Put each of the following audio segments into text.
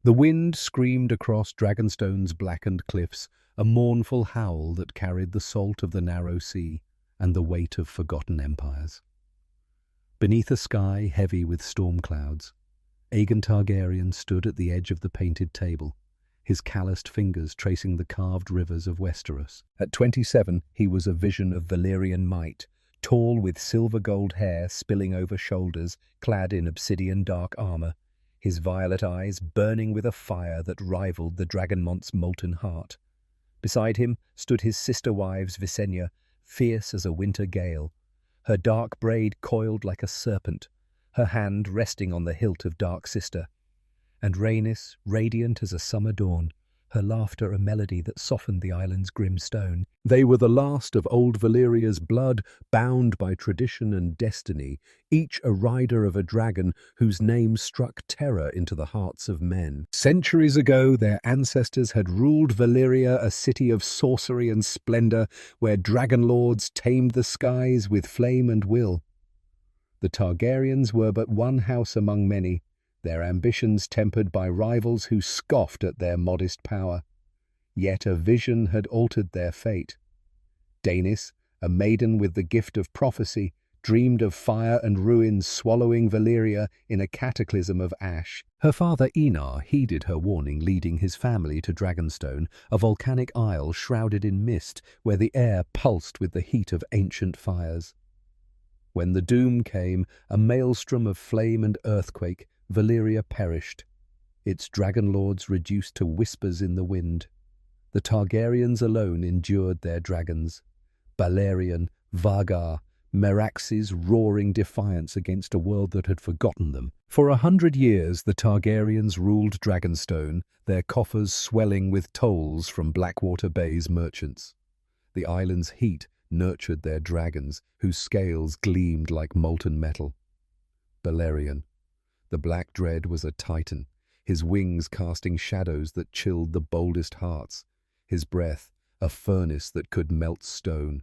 The wind screamed across Dragonstone's blackened cliffs, a mournful howl that carried the salt of the narrow sea and the weight of forgotten empires. Beneath a sky heavy with storm clouds, Aegon Targaryen stood at the edge of the painted table, his calloused fingers tracing the carved rivers of Westeros. At 27, he was a vision of Valyrian might, tall with silver-gold hair spilling over shoulders, clad in obsidian dark armor, his violet eyes burning with a fire that rivaled the Dragonmont's molten heart. Beside him stood his sister-wives Visenya, fierce as a winter gale, her dark braid coiled like a serpent, her hand resting on the hilt of Dark Sister, and Rhaenys, radiant as a summer dawn, her laughter a melody that softened the island's grim stone. They were the last of old Valyria's blood, bound by tradition and destiny, each a rider of a dragon whose name struck terror into the hearts of men. Centuries ago, their ancestors had ruled Valyria, a city of sorcery and splendor, where dragon lords tamed the skies with flame and will. The Targaryens were but one house among many, their ambitions tempered by rivals who scoffed at their modest power. Yet a vision had altered their fate. Daenerys, a maiden with the gift of prophecy, dreamed of fire and ruin swallowing Valyria in a cataclysm of ash. Her father Enar heeded her warning, leading his family to Dragonstone, a volcanic isle shrouded in mist where the air pulsed with the heat of ancient fires. When the doom came, a maelstrom of flame and earthquake, Valyria perished, its dragon lords reduced to whispers in the wind. The Targaryens alone endured their dragons, Balerion, Vhagar, Meraxes roaring defiance against a world that had forgotten them. For 100 years the Targaryens ruled Dragonstone, their coffers swelling with tolls from Blackwater Bay's merchants. The island's heat nurtured their dragons, whose scales gleamed like molten metal. Balerion, the Black Dread, was a titan, his wings casting shadows that chilled the boldest hearts, his breath a furnace that could melt stone.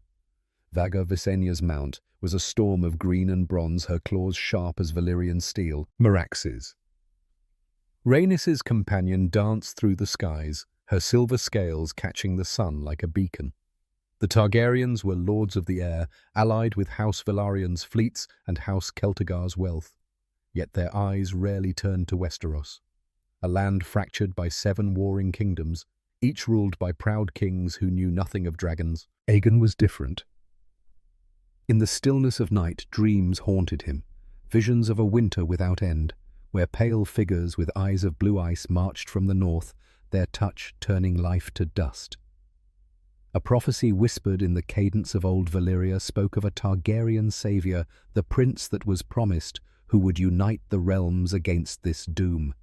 Vhagar, Visenya's mount, was a storm of green and bronze, her claws sharp as Valyrian steel. Meraxes, Rhaenys's companion, danced through the skies, her silver scales catching the sun like a beacon. The Targaryens were lords of the air, allied with House Velarion's fleets and House Celtigar's wealth. Yet their eyes rarely turned to Westeros, a land fractured by 7 warring kingdoms, each ruled by proud kings who knew nothing of dragons. Aegon was different. In the stillness of night, dreams haunted him, visions of a winter without end, where pale figures with eyes of blue ice marched from the north, their touch turning life to dust. A prophecy whispered in the cadence of old Valyria spoke of a Targaryen savior, the prince that was promised, who would unite the realms against this doom.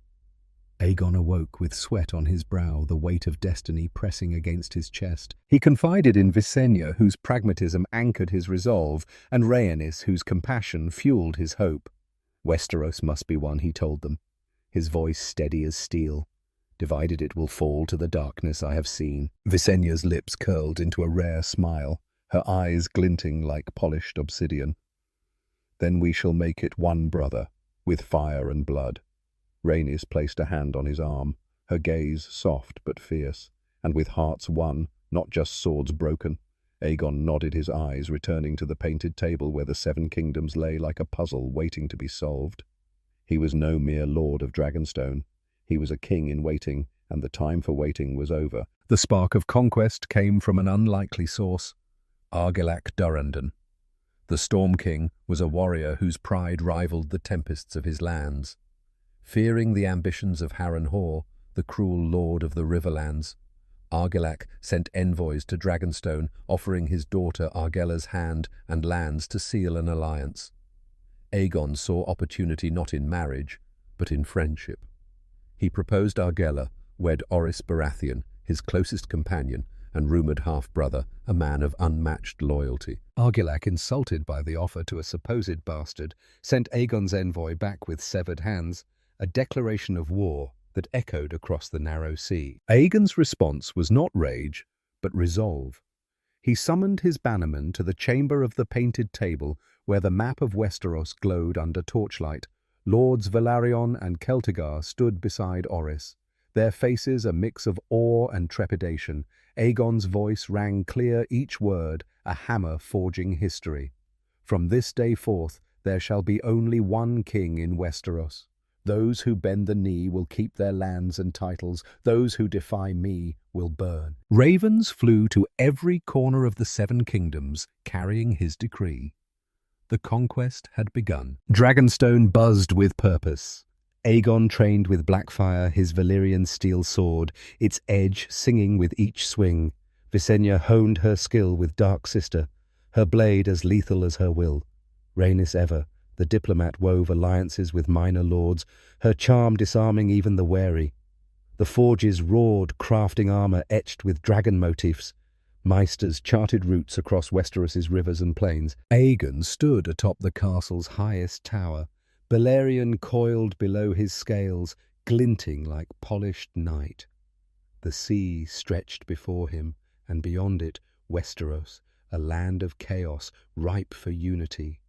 Aegon awoke with sweat on his brow, the weight of destiny pressing against his chest. He confided in Visenya, whose pragmatism anchored his resolve, and Rhaenys, whose compassion fueled his hope. Westeros must be won, he told them, his voice steady as steel. Divided it will fall to the darkness I have seen. Visenya's lips curled into a rare smile, her eyes glinting like polished obsidian. Then we shall make it one, brother, with fire and blood. Rhaenys placed a hand on his arm, her gaze soft but fierce, and with hearts won, not just swords broken. Aegon nodded, his eyes returning to the painted table where the 7 kingdoms lay like a puzzle waiting to be solved. He was no mere lord of Dragonstone. He was a king in waiting, and the time for waiting was over. The spark of conquest came from an unlikely source, Argilac Durrandon. The Storm King was a warrior whose pride rivaled the tempests of his lands. Fearing the ambitions of Harrenhal, the cruel lord of the Riverlands, Argilac sent envoys to Dragonstone, offering his daughter Argella's hand and lands to seal an alliance. Aegon saw opportunity not in marriage, but in friendship. He proposed Argella wed Orys Baratheon, his closest companion and rumoured half-brother, a man of unmatched loyalty. Argilac, insulted by the offer to a supposed bastard, sent Aegon's envoy back with severed hands, a declaration of war that echoed across the narrow sea. Aegon's response was not rage, but resolve. He summoned his bannermen to the chamber of the painted table where the map of Westeros glowed under torchlight. Lords Velaryon and Celtigar stood beside Orys, their faces a mix of awe and trepidation. Aegon's voice rang clear, each word a hammer forging history. From this day forth there shall be only one king in Westeros. Those who bend the knee will keep their lands and titles. Those who defy me will burn. Ravens flew to every corner of the Seven Kingdoms, carrying his decree. The conquest had begun. Dragonstone buzzed with purpose. Aegon trained with Blackfire, his Valyrian steel sword, its edge singing with each swing. Visenya honed her skill with Dark Sister, her blade as lethal as her will. Rhaenys ever, the diplomat, wove alliances with minor lords, her charm disarming even the wary. The forges roared, crafting armor etched with dragon motifs. Maesters charted routes across Westeros's rivers and plains. Aegon stood atop the castle's highest tower, Balerion coiled below his scales, glinting like polished night. The sea stretched before him, and beyond it, Westeros, a land of chaos, ripe for unity.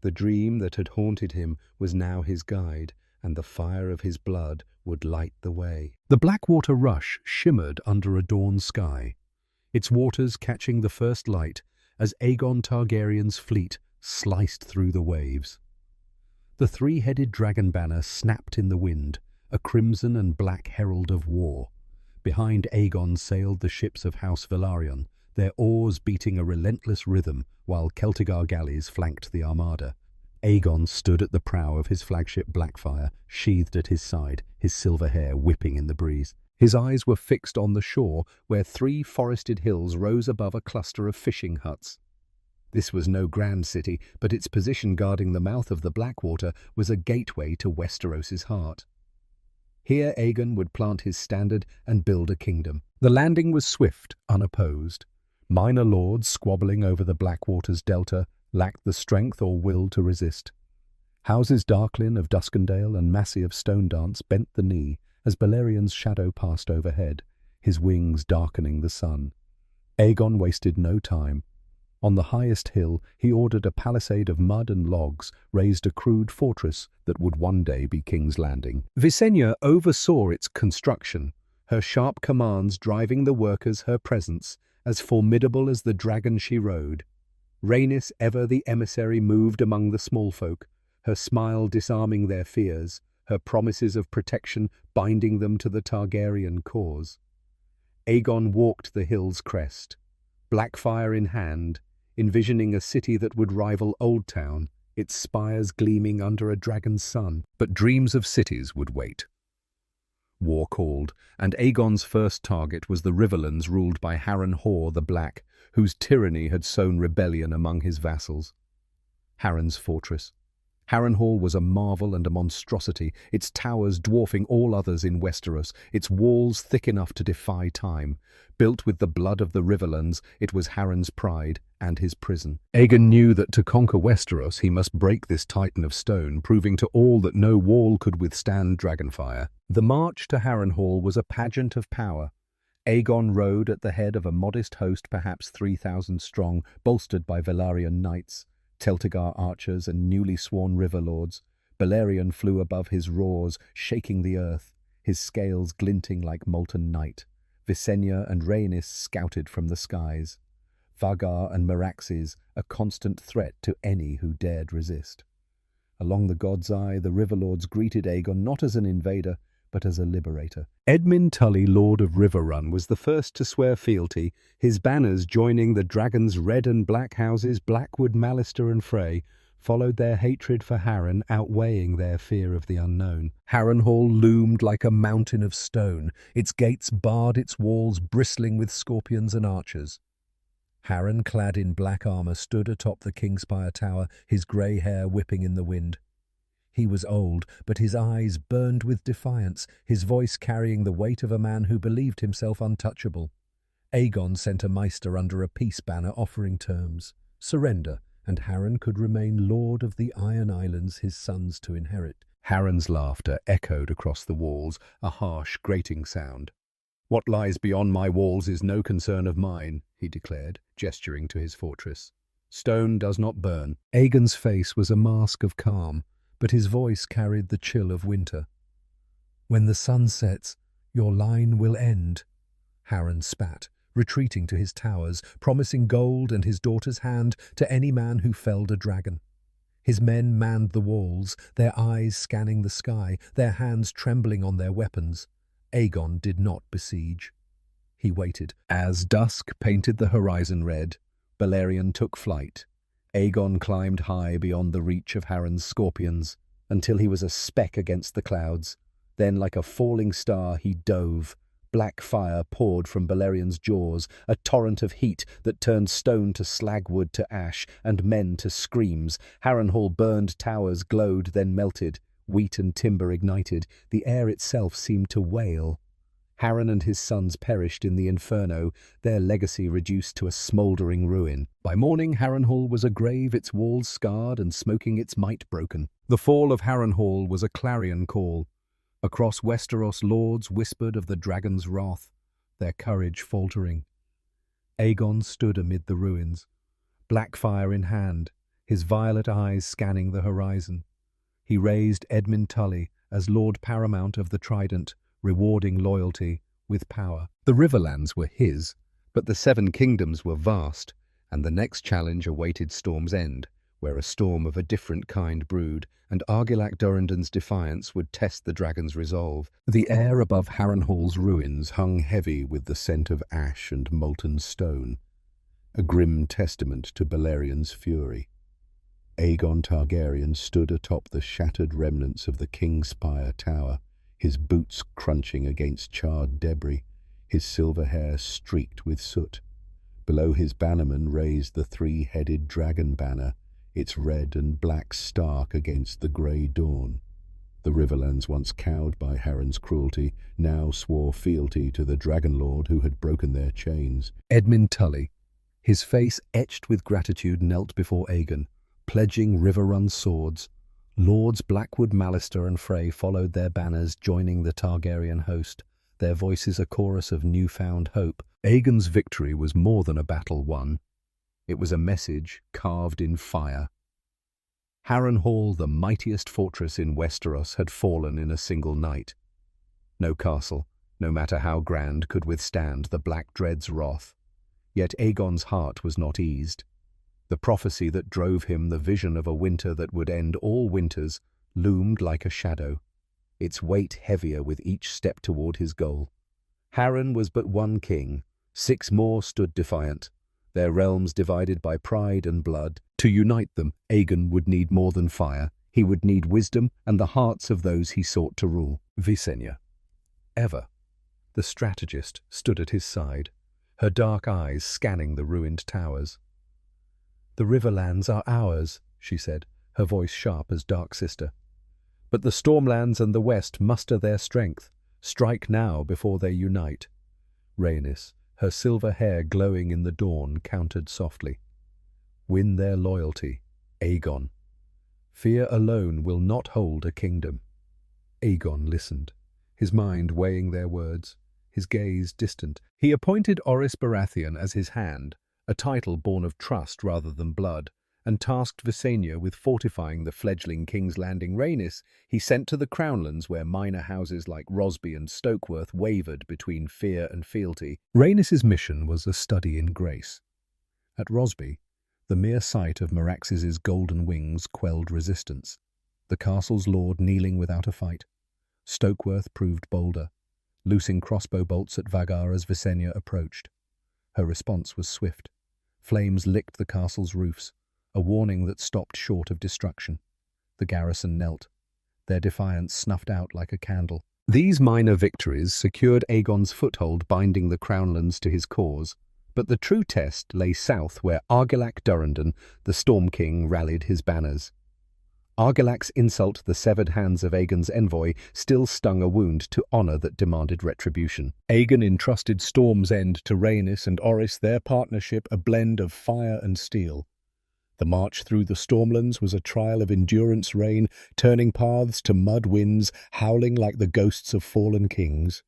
The dream that had haunted him was now his guide, and the fire of his blood would light the way. The Blackwater Rush shimmered under a dawn sky, its waters catching the first light as Aegon Targaryen's fleet sliced through the waves. The three-headed dragon banner snapped in the wind, a crimson and black herald of war. Behind Aegon sailed the ships of House Velaryon, their oars beating a relentless rhythm while Celtigar galleys flanked the armada. Aegon stood at the prow of his flagship Blackfire, sheathed at his side, his silver hair whipping in the breeze. His eyes were fixed on the shore, where three forested hills rose above a cluster of fishing huts. This was no grand city, but its position guarding the mouth of the Blackwater was a gateway to Westeros's heart. Here Aegon would plant his standard and build a kingdom. The landing was swift, unopposed. Minor lords squabbling over the Blackwater's delta lacked the strength or will to resist. Houses Darklyn of Duskendale and Massey of Stonedance bent the knee as Balerion's shadow passed overhead, his wings darkening the sun. Aegon wasted no time. On the highest hill, he ordered a palisade of mud and logs, raised a crude fortress that would one day be King's Landing. Visenya oversaw its construction, her sharp commands driving the workers her presence, as formidable as the dragon she rode. Rhaenys, ever the emissary, moved among the small folk, her smile disarming their fears, her promises of protection binding them to the Targaryen cause. Aegon walked the hill's crest, Blackfire in hand, envisioning a city that would rival Old Town, its spires gleaming under a dragon's sun. But dreams of cities would wait. War called, and Aegon's first target was the Riverlands ruled by Harrenhal the Black, whose tyranny had sown rebellion among his vassals. Harren's fortress. Harrenhal was a marvel and a monstrosity, its towers dwarfing all others in Westeros, its walls thick enough to defy time. Built with the blood of the Riverlands, it was Harren's pride and his prison. Aegon knew that to conquer Westeros he must break this titan of stone, proving to all that no wall could withstand dragonfire. The march to Harrenhal was a pageant of power. Aegon rode at the head of a modest host, perhaps 3,000 strong, bolstered by Velaryon knights, Celtigar archers and newly sworn river lords. Balerion flew above his roars, shaking the earth, his scales glinting like molten night. Visenya and Rhaenys scouted from the skies. Vagar and Meraxes, a constant threat to any who dared resist. Along the God's Eye, the river lords greeted Aegon not as an invader, but as a liberator. Edmund Tully, Lord of Riverrun, was the first to swear fealty, his banners joining the dragon's red and black houses Blackwood, Mallister and Frey, followed their hatred for Harren, outweighing their fear of the unknown. Harrenhal loomed like a mountain of stone, its gates barred, its walls bristling with scorpions and archers. Harren, clad in black armour, stood atop the Kingspire Tower, his grey hair whipping in the wind. He was old, but his eyes burned with defiance, his voice carrying the weight of a man who believed himself untouchable. Aegon sent a maester under a peace banner offering terms: surrender, and Harren could remain lord of the Iron Islands, his sons to inherit. Harren's laughter echoed across the walls, a harsh, grating sound. "What lies beyond my walls is no concern of mine," he declared, gesturing to his fortress. "Stone does not burn." Aegon's face was a mask of calm, but his voice carried the chill of winter. "When the sun sets, Your line will end, Harren spat, retreating to his towers, promising gold and his daughter's hand to any man who felled a dragon. His men manned the walls, their eyes scanning the sky, their hands trembling on their weapons. Aegon did not besiege. He waited. As dusk painted the horizon red, Balerion took flight. Aegon climbed high beyond the reach of Harren's scorpions, until he was a speck against the clouds. Then, like a falling star, he dove. Black fire poured from Balerion's jaws, a torrent of heat that turned stone to slagwood to ash, and men to screams. Harrenhal burned towers glowed, then melted. Wheat and timber ignited. The air itself seemed to wail. Harren and his sons perished in the inferno, their legacy reduced to a smouldering ruin. By morning, Harrenhal was a grave, its walls scarred and smoking, its might broken. The fall of Harrenhal was a clarion call. Across Westeros, lords whispered of the dragon's wrath, their courage faltering. Aegon stood amid the ruins, black fire in hand, his violet eyes scanning the horizon. He raised Edmund Tully as Lord Paramount of the Trident, rewarding loyalty with power. The Riverlands were his, but the Seven Kingdoms were vast, and the next challenge awaited Storm's End, where a storm of a different kind brewed, and Argilac Durrandon's defiance would test the dragon's resolve. The air above Harrenhal's ruins hung heavy with the scent of ash and molten stone, a grim testament to Balerion's fury. Aegon Targaryen stood atop the shattered remnants of the Kingspire Tower, his boots crunching against charred debris, his silver hair streaked with soot. Below his bannerman raised the three-headed dragon banner, its red and black stark against the grey dawn. The Riverlands, once cowed by Harren's cruelty, now swore fealty to the Dragon Lord who had broken their chains. Edmund Tully, his face etched with gratitude, knelt before Aegon, pledging river-run swords. Lords Blackwood, Mallister and Frey followed their banners, joining the Targaryen host, their voices a chorus of newfound hope. Aegon's victory was more than a battle won. It was a message carved in fire. Harrenhal, the mightiest fortress in Westeros, had fallen in a single night. No castle, no matter how grand, could withstand the Black Dread's wrath. Yet Aegon's heart was not eased. The prophecy that drove him, the vision of a winter that would end all winters, loomed like a shadow, its weight heavier with each step toward his goal. Harren was but one king. 6 more stood defiant, their realms divided by pride and blood. To unite them, Aegon would need more than fire. He would need wisdom and the hearts of those he sought to rule. Visenya, ever, the strategist, stood at his side, her dark eyes scanning the ruined towers. "The Riverlands are ours," she said, her voice sharp as Dark Sister. "But the Stormlands and the West muster their strength. Strike now before they unite." Rhaenys, her silver hair glowing in the dawn, countered softly. "Win their loyalty, Aegon. Fear alone will not hold a kingdom." Aegon listened, his mind weighing their words, his gaze distant. He appointed Orys Baratheon as his hand, a title born of trust rather than blood, and tasked Visenya with fortifying the fledgling King's Landing. Rhaenys he sent to the Crownlands, where minor houses like Rosby and Stokeworth wavered between fear and fealty. Rhaenys's mission was a study in grace. At Rosby, the mere sight of Meraxes's golden wings quelled resistance, the castle's lord kneeling without a fight. Stokeworth proved bolder, loosing crossbow bolts at Vagar as Visenya approached. Her response was swift. Flames licked the castle's roofs, a warning that stopped short of destruction. The garrison knelt, their defiance snuffed out like a candle. These minor victories secured Aegon's foothold, binding the Crownlands to his cause. But the true test lay south, where Argilac Durrandon, the Storm King, rallied his banners. Argilac's insult, the severed hands of Aegon's envoy, still stung a wound to honour that demanded retribution. Aegon entrusted Storm's End to Rhaenys and Orys, their partnership a blend of fire and steel. The march through the Stormlands was a trial of endurance rain, turning paths to mud winds, howling like the ghosts of fallen kings.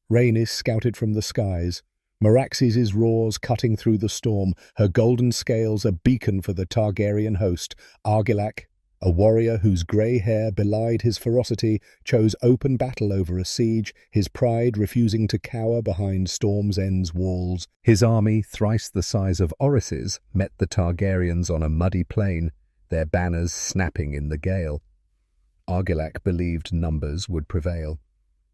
Rhaenys scouted from the skies, Meraxes's roars cutting through the storm, her golden scales a beacon for the Targaryen host. Argilac, A warrior whose grey hair belied his ferocity chose open battle over a siege, his pride refusing to cower behind Storm's End's walls. His army, thrice the size of Orys's, met the Targaryens on a muddy plain, their banners snapping in the gale. Argilac believed numbers would prevail.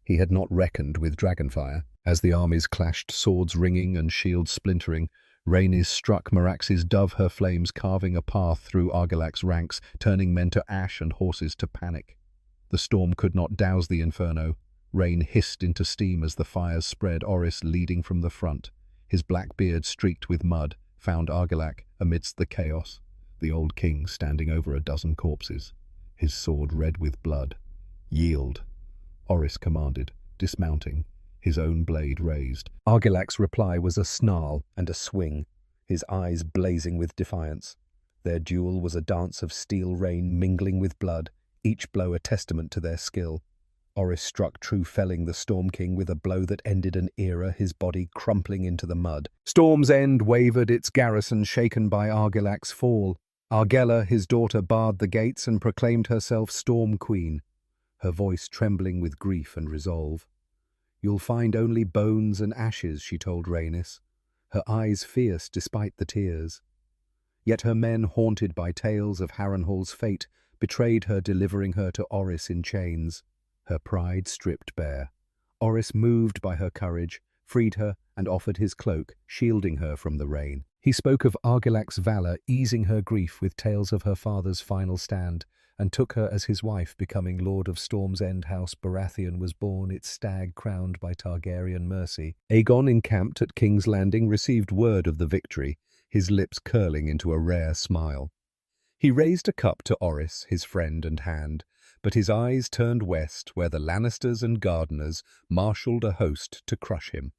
He had not reckoned with dragonfire. As the armies clashed, swords ringing and shields splintering, Rhaenys struck Merax's dove, her flames carving a path through Argilac's ranks, turning men to ash and horses to panic. The storm could not douse the inferno. Rain hissed into steam as the fires spread, Orys leading from the front. His black beard streaked with mud found Argilac amidst the chaos, the old king standing over a dozen corpses, his sword red with blood. "Yield," Orys commanded, dismounting, his own blade raised. Argilac's reply was a snarl and a swing, his eyes blazing with defiance. Their duel was a dance of steel rain mingling with blood, each blow a testament to their skill. Orys struck true, felling the Storm King with a blow that ended an era, his body crumpling into the mud. Storm's End wavered, its garrison shaken by Argilac's fall. Argella, his daughter, barred the gates and proclaimed herself Storm Queen, her voice trembling with grief and resolve. "You'll find only bones and ashes," she told Rhaenys, her eyes fierce despite the tears. Yet her men, haunted by tales of Harrenhal's fate, betrayed her, delivering her to Orys in chains, her pride stripped bare. Orys, moved by her courage, freed her and offered his cloak, shielding her from the rain. He spoke of Argilac's valour, easing her grief with tales of her father's final stand, and took her as his wife, becoming Lord of Storm's End House Baratheon was born, its stag crowned by Targaryen mercy. Aegon, encamped at King's Landing, received word of the victory, his lips curling into a rare smile. He raised a cup to Orys, his friend and hand, but his eyes turned west, where the Lannisters and Gardeners marshalled a host to crush him.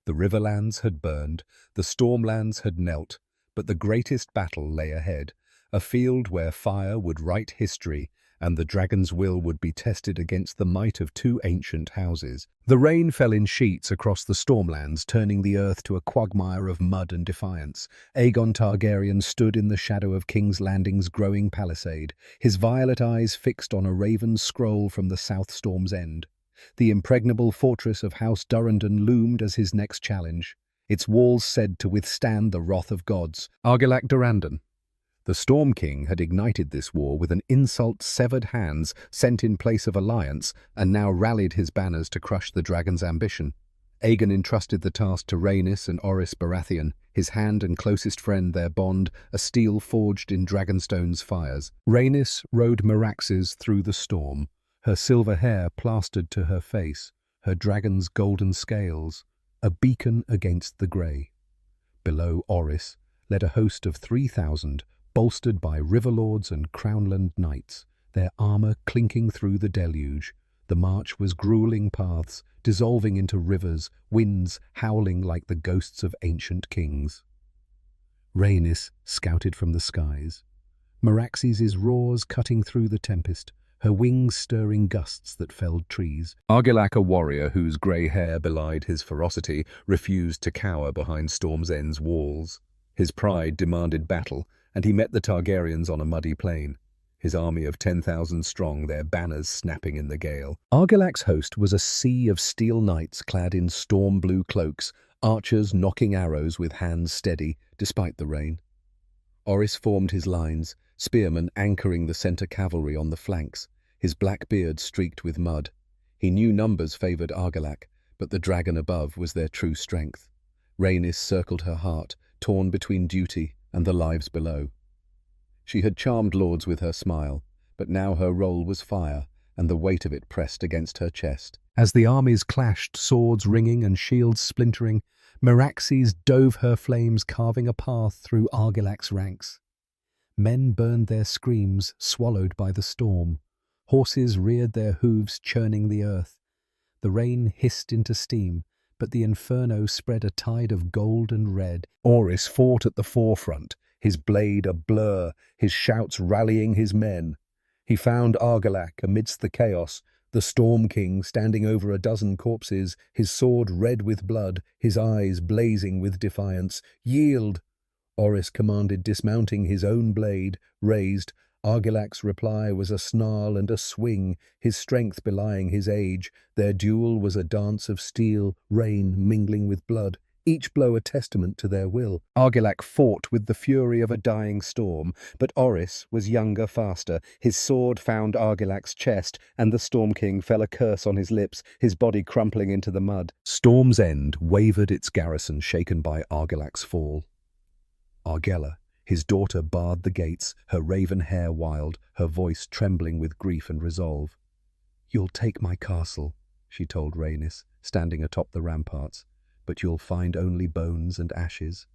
The Riverlands had burned, the Stormlands had knelt, but the greatest battle lay ahead, a field where fire would write history and the dragon's will would be tested against the might of two ancient houses. The rain fell in sheets across the Stormlands, turning the earth to a quagmire of mud and defiance. Aegon Targaryen stood in the shadow of King's Landing's growing palisade, his violet eyes fixed on a raven scroll from the South Storm's End. The impregnable fortress of House Durrandon loomed as his next challenge, its walls said to withstand the wrath of gods. Argilac Durrandon. The Storm King had ignited this war with an insult, severed hands sent in place of alliance, and now rallied his banners to crush the dragon's ambition. Aegon entrusted the task to Rhaenys and Orys Baratheon, his hand and closest friend, their bond, a steel forged in Dragonstone's fires. Rhaenys rode Meraxes through the storm, her silver hair plastered to her face, her dragon's golden scales, a beacon against the grey. Below Orys led a host of 3,000, bolstered by riverlords and crownland knights, their armour clinking through the deluge. The march was grueling paths, dissolving into rivers, winds howling like the ghosts of ancient kings. Rhaenys scouted from the skies, Meraxes' roars cutting through the tempest, her wings stirring gusts that felled trees. Argilac, a warrior whose grey hair belied his ferocity, refused to cower behind Storm's End's walls. His pride demanded battle, and he met the Targaryens on a muddy plain, his army of 10,000 strong, their banners snapping in the gale. Argilac's host was a sea of steel knights clad in storm-blue cloaks, archers knocking arrows with hands steady, despite the rain. Orys formed his lines, spearmen anchoring the centre cavalry on the flanks, his black beard streaked with mud. He knew numbers favoured Argilac, but the dragon above was their true strength. Rhaenys circled her heart, torn between duty and the lives below. She had charmed lords with her smile, but now her role was fire, and the weight of it pressed against her chest. As the armies clashed, swords ringing and shields splintering, Meraxes dove her flames, carving a path through Argilac's ranks. Men burned their screams, swallowed by the storm. Horses reared their hooves, churning the earth. The rain hissed into steam, but the inferno spread a tide of gold and red. Orys fought at the forefront, his blade a blur, his shouts rallying his men. He found Argilac amidst the chaos, the Storm King standing over a dozen corpses, his sword red with blood, his eyes blazing with defiance. "Yield!" Orys commanded, dismounting his own blade, raised. Argilac's reply was a snarl and a swing, his strength belying his age. Their duel was a dance of steel, rain mingling with blood, each blow a testament to their will. Argilac fought with the fury of a dying storm, but Orys was younger, faster. His sword found Argilac's chest, and the Storm King fell a curse on his lips, his body crumpling into the mud. Storm's End wavered its garrison, shaken by Argilac's fall. Argella, his daughter, barred the gates, her raven hair wild, her voice trembling with grief and resolve. "You'll take my castle," she told Rhaenys, standing atop the ramparts, "but you'll find only bones and ashes."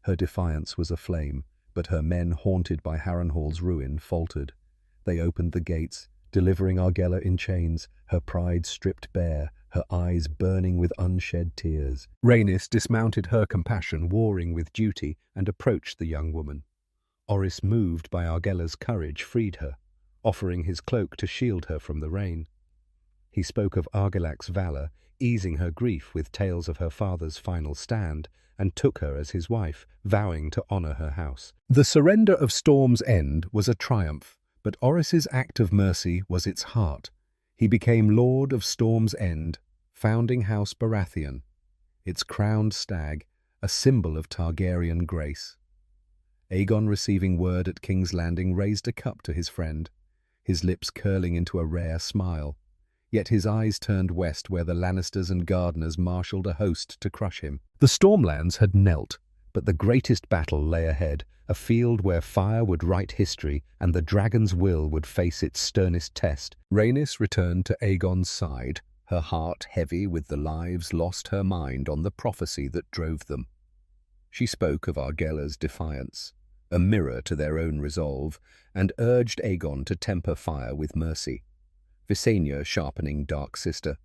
Her defiance was aflame, but her men, haunted by Harrenhal's ruin, faltered. They opened the gates, delivering Argella in chains, her pride stripped bare, her eyes burning with unshed tears. Rhaenys dismounted her compassion, warring with duty, and approached the young woman. Orys, moved by Argella's courage, freed her, offering his cloak to shield her from the rain. He spoke of Argilac's valour, easing her grief with tales of her father's final stand, and took her as his wife, vowing to honour her house. The surrender of Storm's End was a triumph, but Orys's act of mercy was its heart. He became Lord of Storm's End, founding House Baratheon, its crowned stag, a symbol of Targaryen grace. Aegon, receiving word at King's Landing, raised a cup to his friend, his lips curling into a rare smile. Yet his eyes turned west, where the Lannisters and Gardeners marshalled a host to crush him. The Stormlands had knelt, but the greatest battle lay ahead, a field where fire would write history and the dragon's will would face its sternest test. Rhaenys returned to Aegon's side, her heart heavy with the lives lost, her mind on the prophecy that drove them. She spoke of Argella's defiance, a mirror to their own resolve, and urged Aegon to temper fire with mercy. Visenya, sharpening dark sister,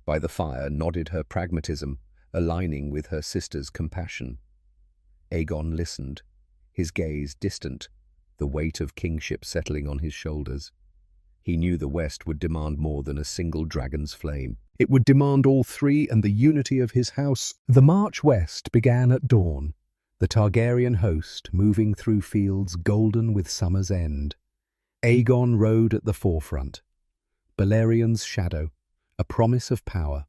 by the fire, nodded her pragmatism, aligning with her sister's compassion. Aegon listened, his gaze distant, the weight of kingship settling on his shoulders. He knew the West would demand more than a single dragon's flame. It would demand all three and the unity of his house. The march west began at dawn, the Targaryen host moving through fields golden with summer's end. Aegon rode at the forefront, Balerion's shadow, a promise of power.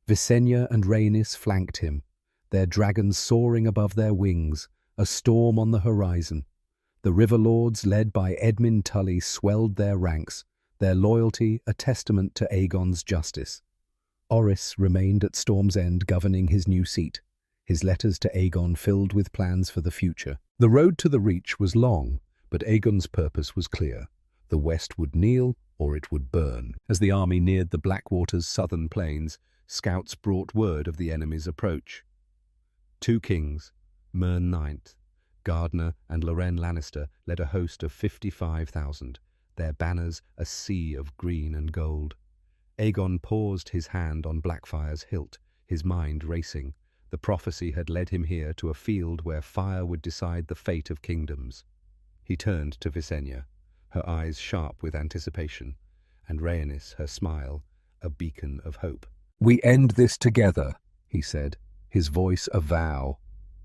Visenya and Rhaenys flanked him, their dragons soaring above their wings, a storm on the horizon. The River Lords, led by Edmund Tully, swelled their ranks, their loyalty a testament to Aegon's justice. Orys remained at Storm's End, governing his new seat, his letters to Aegon filled with plans for the future. The road to the Reach was long, but Aegon's purpose was clear. The West would kneel, or it would burn. As the army neared the Blackwater's southern plains, scouts brought word of the enemy's approach. 2 kings, Mern IX, Gardner and Lorraine Lannister, led a host of 55,000, their banners a sea of green and gold. Aegon paused, his hand on Blackfire's hilt, his mind racing. The prophecy had led him here, to a field where fire would decide the fate of kingdoms. He turned to Visenya, her eyes sharp with anticipation, and Rhaenys, her smile a beacon of hope. "We end this together," he said, his voice a vow.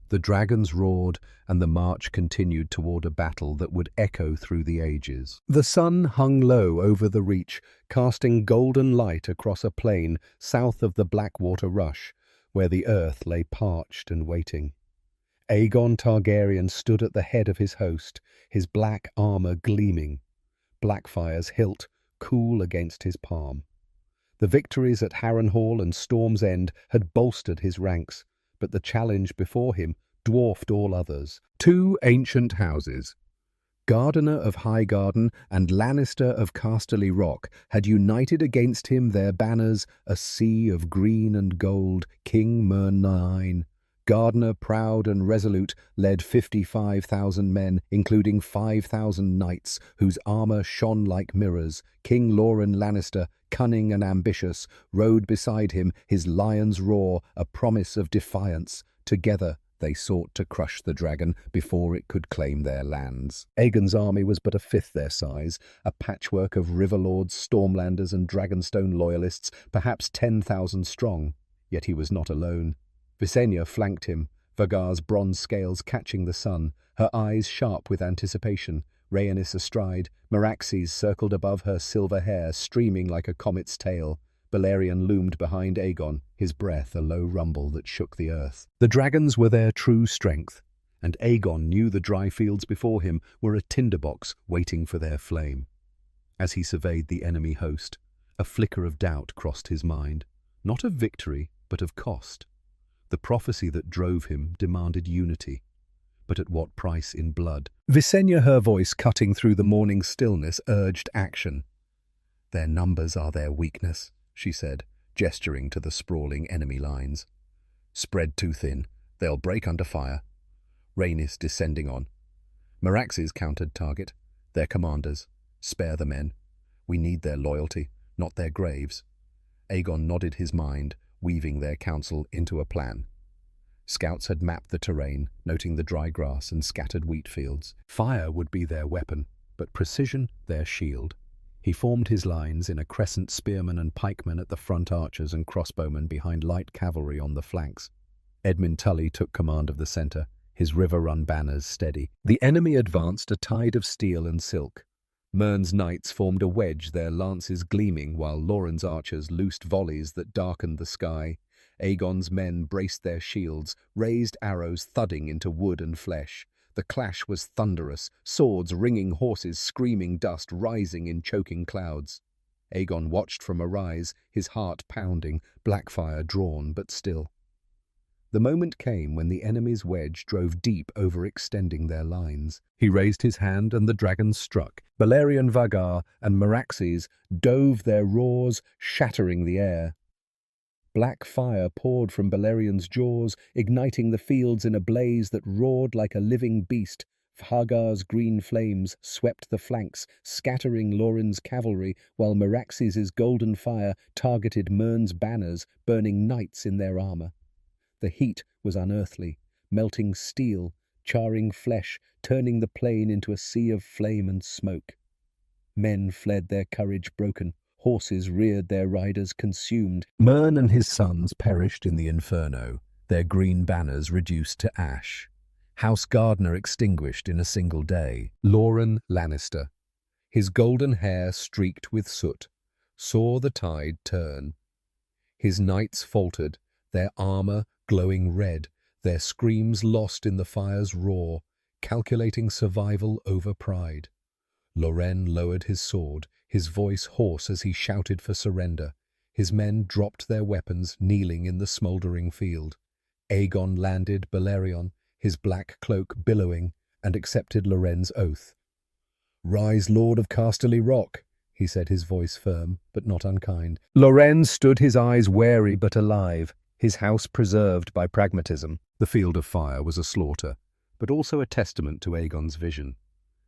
The dragons roared, and the march continued toward a battle that would echo through the ages. The sun hung low over the Reach, casting golden light across a plain south of the Blackwater Rush, where the earth lay parched and waiting. Aegon Targaryen stood at the head of his host, his black armor gleaming, Blackfire's hilt cool against his palm. The victories at Harrenhal and Storm's End had bolstered his ranks, but the challenge before him dwarfed all others. 2 ancient houses, Gardener of Highgarden and Lannister of Casterly Rock, had united against him, their banners a sea of green and gold. King Mern IX, Gardener, proud and resolute, led 55,000 men, including 5,000 knights whose armor shone like mirrors. King Loren Lannister, cunning and ambitious, rode beside him, his lion's roar a promise of defiance. Together they sought to crush the dragon before it could claim their lands. Aegon's army was but a fifth their size, a patchwork of Riverlords, Stormlanders and Dragonstone loyalists, perhaps 10,000 strong. Yet he was not alone. Visenya flanked him, Vagar's bronze scales catching the sun, her eyes sharp with anticipation. Rhaenys astride, Meraxes circled above her, silver hair streaming like a comet's tail. Balerion loomed behind Aegon, his breath a low rumble that shook the earth. The dragons were their true strength, and Aegon knew the dry fields before him were a tinderbox waiting for their flame. As he surveyed the enemy host, a flicker of doubt crossed his mind, not of victory, but of cost. The prophecy that drove him demanded unity, but at what price in blood? Visenya, her voice cutting through the morning stillness, urged action. "Their numbers are their weakness," she said, gesturing to the sprawling enemy lines. "Spread too thin. They'll break under fire." Rhaenys descending on. Meraxes countered target. "Their commanders. Spare the men. We need their loyalty, not their graves." Aegon nodded his mind, weaving their counsel into a plan. Scouts had mapped the terrain, noting the dry grass and scattered wheat fields. Fire would be their weapon, but precision their shield. He formed his lines in a crescent, spearmen and pikemen at the front, archers and crossbowmen behind, light cavalry on the flanks. Edmund Tully took command of the centre, his river-run banners steady. The enemy advanced a tide of steel and silk. Mern's knights formed a wedge, their lances gleaming, while Loren's archers loosed volleys that darkened the sky. Aegon's men braced their shields, raised arrows thudding into wood and flesh. The clash was thunderous, swords ringing, horses screaming, dust rising in choking clouds. Aegon watched from a rise, his heart pounding, Blackfire drawn but still. The moment came when the enemy's wedge drove deep, overextending their lines. He raised his hand and the dragons struck. Balerion Vagar and Meraxes dove their roars, shattering the air. Black fire poured from Balerion's jaws, igniting the fields in a blaze that roared like a living beast. Hagar's green flames swept the flanks, scattering Loren's cavalry, while Meraxes' golden fire targeted Mern's banners, burning knights in their armour. The heat was unearthly, melting steel, charring flesh, turning the plain into a sea of flame and smoke. Men fled, their courage broken. Horses reared, their riders consumed. Mern and his sons perished in the inferno, their green banners reduced to ash. House Gardner extinguished in a single day. Loren Lannister, his golden hair streaked with soot, saw the tide turn. His knights faltered, their armour glowing red, their screams lost in the fire's roar, calculating survival over pride. Loren lowered his sword, his voice hoarse as he shouted for surrender. His men dropped their weapons, kneeling in the smouldering field. Aegon landed Balerion, his black cloak billowing, and accepted Loren's oath. "Rise, Lord of Casterly Rock," he said, his voice firm, but not unkind. Loren stood, his eyes wary but alive, his house preserved by pragmatism. The field of fire was a slaughter, but also a testament to Aegon's vision.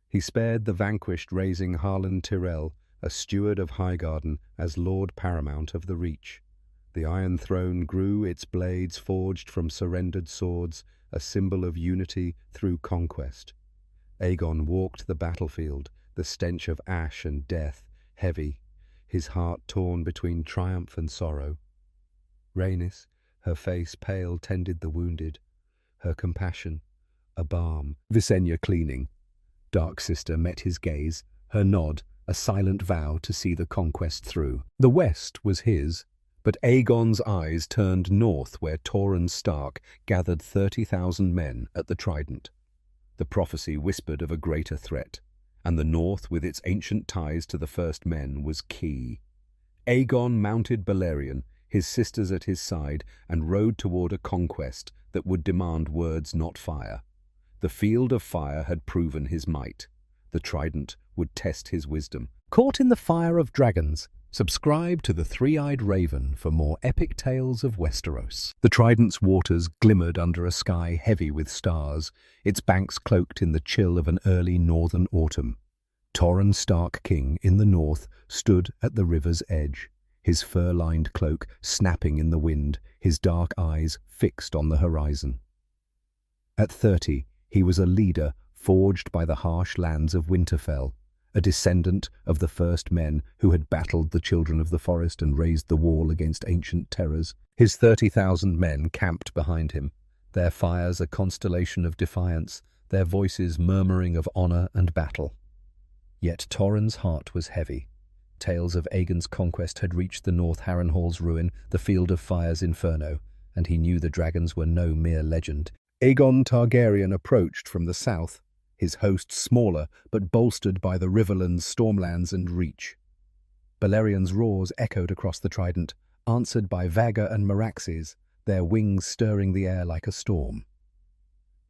He spared the vanquished, raising Harlan Tyrell, a steward of Highgarden, as Lord Paramount of the Reach. The Iron Throne grew, its blades forged from surrendered swords, a symbol of unity through conquest. Aegon walked the battlefield, the stench of ash and death, heavy, his heart torn between triumph and sorrow. Rhaenys, her face pale, tended the wounded, her compassion a balm. Visenya cleaning. Dark Sister met his gaze, her nod a silent vow to see the conquest through. The west was his, but Aegon's eyes turned north, where Torrhen Stark gathered 30,000 men at the Trident. The prophecy whispered of a greater threat, and the north, with its ancient ties to the First Men, was key. Aegon mounted Balerion, his sisters at his side, and rode toward a conquest that would demand words, not fire. The field of fire had proven his might. The Trident would test his wisdom. Caught in the Fire of Dragons. Subscribe to the Three-Eyed Raven for more epic tales of Westeros. The Trident's waters glimmered under a sky heavy with stars, its banks cloaked in the chill of an early northern autumn. Torrhen Stark King, in the north, stood at the river's edge, his fur-lined cloak snapping in the wind, his dark eyes fixed on the horizon. At 30, he was a leader forged by the harsh lands of Winterfell, a descendant of the first men who had battled the children of the forest and raised the wall against ancient terrors. His 30,000 men camped behind him, their fires a constellation of defiance, their voices murmuring of honor and battle. Yet Torrhen's heart was heavy. Tales of Aegon's conquest had reached the North Harrenhal's ruin, the Field of Fire's inferno, and he knew the dragons were no mere legend. Aegon Targaryen approached from the south, his host smaller but bolstered by the Riverlands, Stormlands and Reach. Balerion's roars echoed across the Trident, answered by Vhagar and Meraxes, their wings stirring the air like a storm.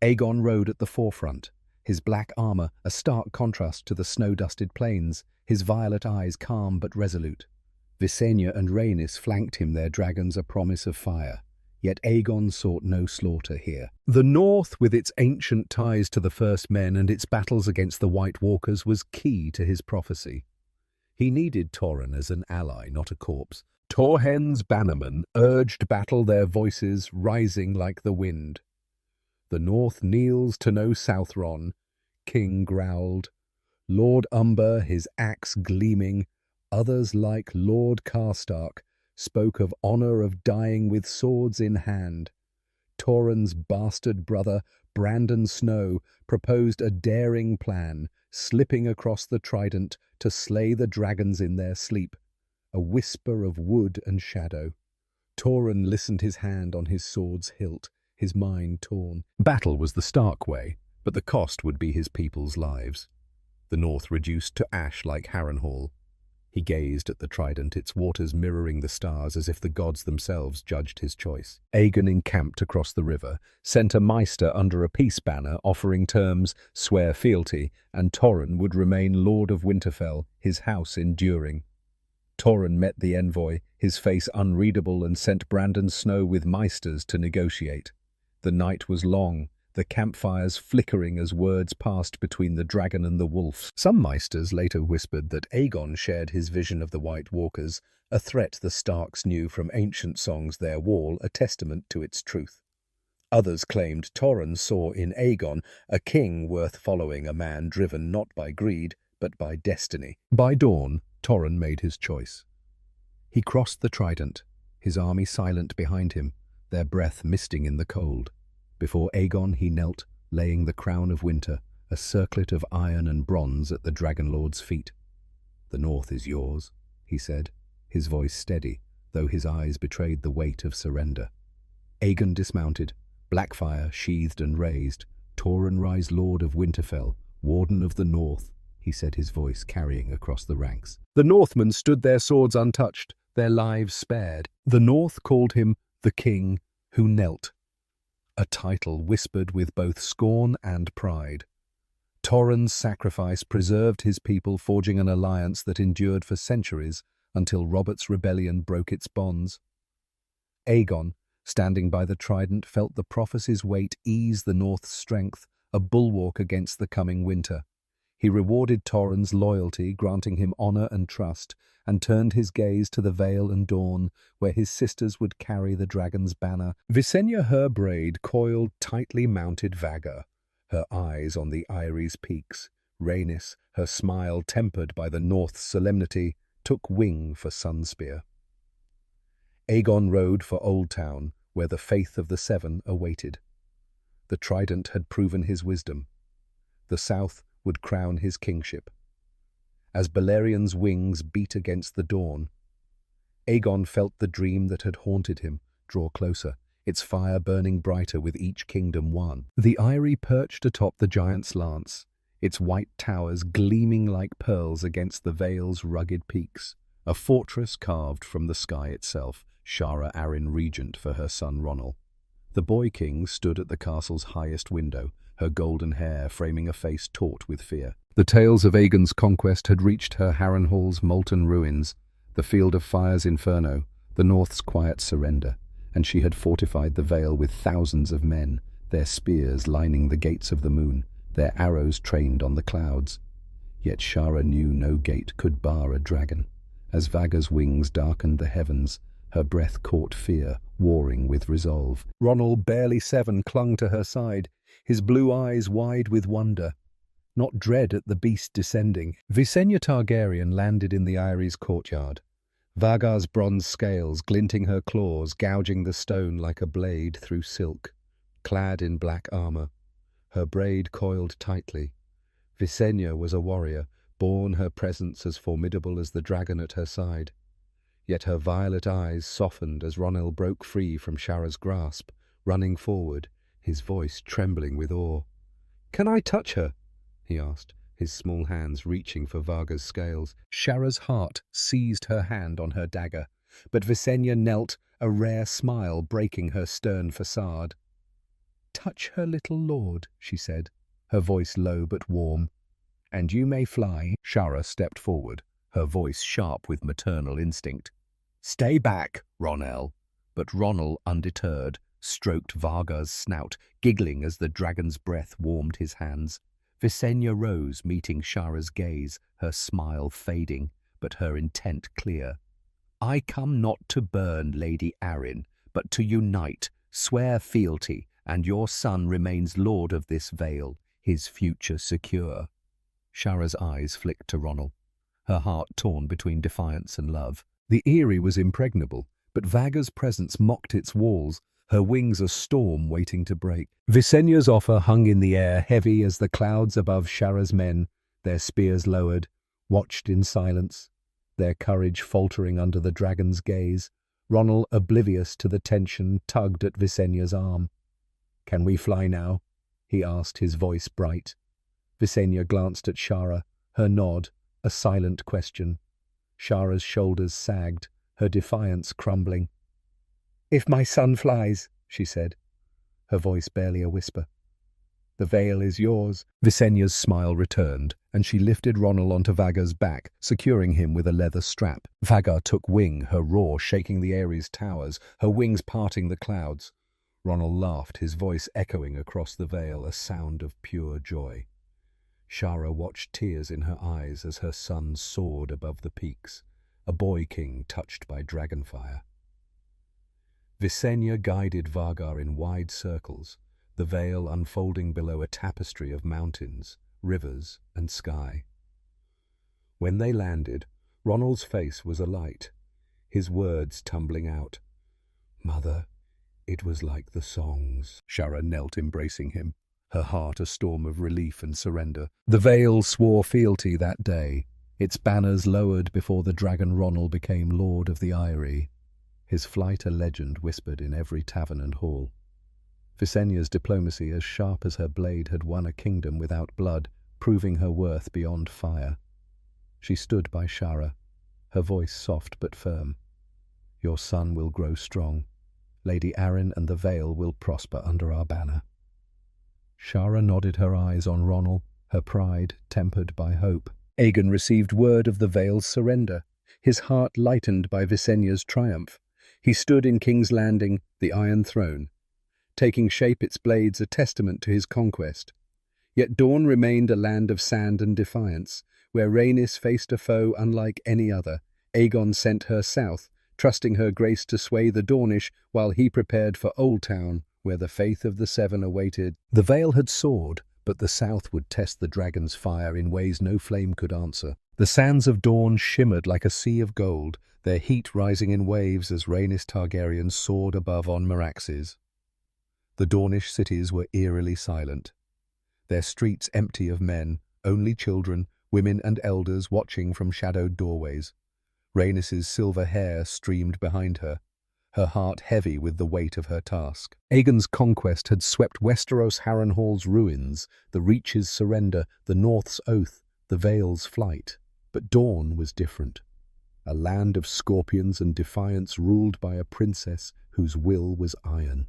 Aegon rode at the forefront, his black armor a stark contrast to the snow-dusted plains, his violet eyes calm but resolute. Visenya and Rhaenys flanked him, their dragons a promise of fire. Yet Aegon sought no slaughter here. The North, with its ancient ties to the First Men and its battles against the White Walkers, was key to his prophecy. He needed Torrhen as an ally, not a corpse. Torrhen's bannermen urged battle, their voices rising like the wind. The North kneels to no Southron, King growled. Lord Umber, his axe gleaming, others like Lord Karstark, spoke of honour of dying with swords in hand. Torrhen's bastard brother, Brandon Snow, proposed a daring plan, slipping across the Trident to slay the dragons in their sleep. A whisper of wood and shadow. Torrhen listened, his hand on his sword's hilt, his mind torn. Battle was the Stark way, but the cost would be his people's lives. The North reduced to ash like Harrenhal. He gazed at the Trident, its waters mirroring the stars as if the gods themselves judged his choice. Aegon encamped across the river, sent a maester under a peace banner offering terms, swear fealty, and Torrhen would remain Lord of Winterfell, his house enduring. Torrhen met the envoy, his face unreadable, and sent Brandon Snow with maesters to negotiate. The night was long, the campfires flickering as words passed between the dragon and the wolf. Some maesters later whispered that Aegon shared his vision of the White Walkers, a threat the Starks knew from ancient songs, their wall a testament to its truth. Others claimed Torrhen saw in Aegon a king worth following, a man driven not by greed, but by destiny. By dawn, Torrhen made his choice. He crossed the Trident, his army silent behind him, their breath misting in the cold. Before Aegon he knelt, laying the crown of winter, a circlet of iron and bronze at the Dragonlord's feet. "The North is yours," he said, his voice steady, though his eyes betrayed the weight of surrender. Aegon dismounted, Blackfire sheathed and raised. "Torrhen rise, Lord of Winterfell, Warden of the North," he said, his voice carrying across the ranks. The Northmen stood, their swords untouched, their lives spared. The North called him the King who knelt, a title whispered with both scorn and pride. Torrhen's sacrifice preserved his people, forging an alliance that endured for centuries until Robert's rebellion broke its bonds. Aegon, standing by the Trident, felt the prophecy's weight ease the North's strength, a bulwark against the coming winter. He rewarded Torrhen's loyalty, granting him honour and trust, and turned his gaze to the Vale and Dawn, where his sisters would carry the dragon's banner. Visenya, her braid coiled tightly, mounted Vhagar, her eyes on the Eyrie's peaks. Rhaenys, her smile tempered by the North's solemnity, took wing for Sunspear. Aegon rode for Old Town, where the faith of the Seven awaited. The Trident had proven his wisdom. The South would crown his kingship. As Balerion's wings beat against the dawn, Aegon felt the dream that had haunted him draw closer, its fire burning brighter with each kingdom won. The Eyrie perched atop the giant's lance, its white towers gleaming like pearls against the Vale's rugged peaks, a fortress carved from the sky itself, Shara Arryn regent for her son Ronald. The boy king stood at the castle's highest window, her golden hair framing a face taut with fear. The tales of Aegon's conquest had reached her Harrenhal's molten ruins, the Field of Fire's inferno, the North's quiet surrender, and she had fortified the Vale with thousands of men, their spears lining the gates of the moon, their arrows trained on the clouds. Yet Shara knew no gate could bar a dragon. As Vhagar's wings darkened the heavens, her breath caught fear, warring with resolve. Ronald, barely 7, clung to her side, his blue eyes wide with wonder, not dread at the beast descending. Visenya Targaryen landed in the Eyrie's courtyard, Vhagar's bronze scales glinting her claws, gouging the stone like a blade through silk. Clad in black armour, her braid coiled tightly, Visenya was a warrior, borne her presence as formidable as the dragon at her side. Yet her violet eyes softened as Ronel broke free from Shara's grasp, running forward, his voice trembling with awe. "Can I touch her?" he asked, his small hands reaching for Varga's scales. Shara's heart seized her hand on her dagger, but Visenya knelt, a rare smile breaking her stern facade. "Touch her, little lord," she said, her voice low but warm. "And you may fly." Shara stepped forward, her voice sharp with maternal instinct. "Stay back, Ronel." But Ronel, undeterred, stroked Varga's snout, giggling as the dragon's breath warmed his hands. Visenya rose, meeting Shara's gaze, her smile fading, but her intent clear. "I come not to burn Lady Arryn, but to unite. Swear fealty, and your son remains lord of this vale, his future secure." Shara's eyes flicked to Ronel, her heart torn between defiance and love. The eyrie was impregnable, but Varga's presence mocked its walls, her wings a storm waiting to break. Visenya's offer hung in the air, heavy as the clouds above Shara's men, their spears lowered, watched in silence, their courage faltering under the dragon's gaze. Ronel, oblivious to the tension, tugged at Visenya's arm. "Can we fly now?" he asked, his voice bright. Visenya glanced at Shara, her nod, a silent question. Shara's shoulders sagged, her defiance crumbling. "If my son flies," she said, her voice barely a whisper, "the veil is yours." Visenya's smile returned, and she lifted Ronel onto Varga's back, securing him with a leather strap. Varga took wing, her roar shaking the Ares towers, her wings parting the clouds. Ronel laughed, his voice echoing across the vale, a sound of pure joy. Shara watched, tears in her eyes, as her son soared above the peaks, a boy-king touched by dragonfire. Visenya guided Varga in wide circles, the vale unfolding below a tapestry of mountains, rivers, and sky. When they landed, Ronald's face was alight, his words tumbling out. "Mother, it was like the songs." Shara knelt embracing him, her heart a storm of relief and surrender. The Vale swore fealty that day, its banners lowered before the dragon Ronald became lord of the Eyrie, his flight a legend whispered in every tavern and hall. Visenya's diplomacy, as sharp as her blade, had won a kingdom without blood, proving her worth beyond fire. She stood by Shara, her voice soft but firm. "Your son will grow strong. Lady Arryn and the Vale will prosper under our banner." Shara nodded, her eyes on Ronald, her pride tempered by hope. Aegon received word of the Vale's surrender, his heart lightened by Visenya's triumph. He stood in King's Landing, the Iron Throne, taking shape its blades a testament to his conquest. Yet Dorne remained a land of sand and defiance, where Rhaenys faced a foe unlike any other. Aegon sent her south, trusting her grace to sway the Dornish, while he prepared for Old Town, where the faith of the Seven awaited. The Vale had soared, but the south would test the dragon's fire in ways no flame could answer. The sands of Dorne shimmered like a sea of gold, their heat rising in waves as Rhaenys Targaryen soared above on Meraxes. The Dornish cities were eerily silent, their streets empty of men, only children, women and elders watching from shadowed doorways. Rhaenys's silver hair streamed behind her, her heart heavy with the weight of her task. Aegon's conquest had swept Westeros Harrenhal's ruins, the Reach's surrender, the North's oath, the Vale's flight. But Dorne was different. A land of scorpions and defiance ruled by a princess whose will was iron.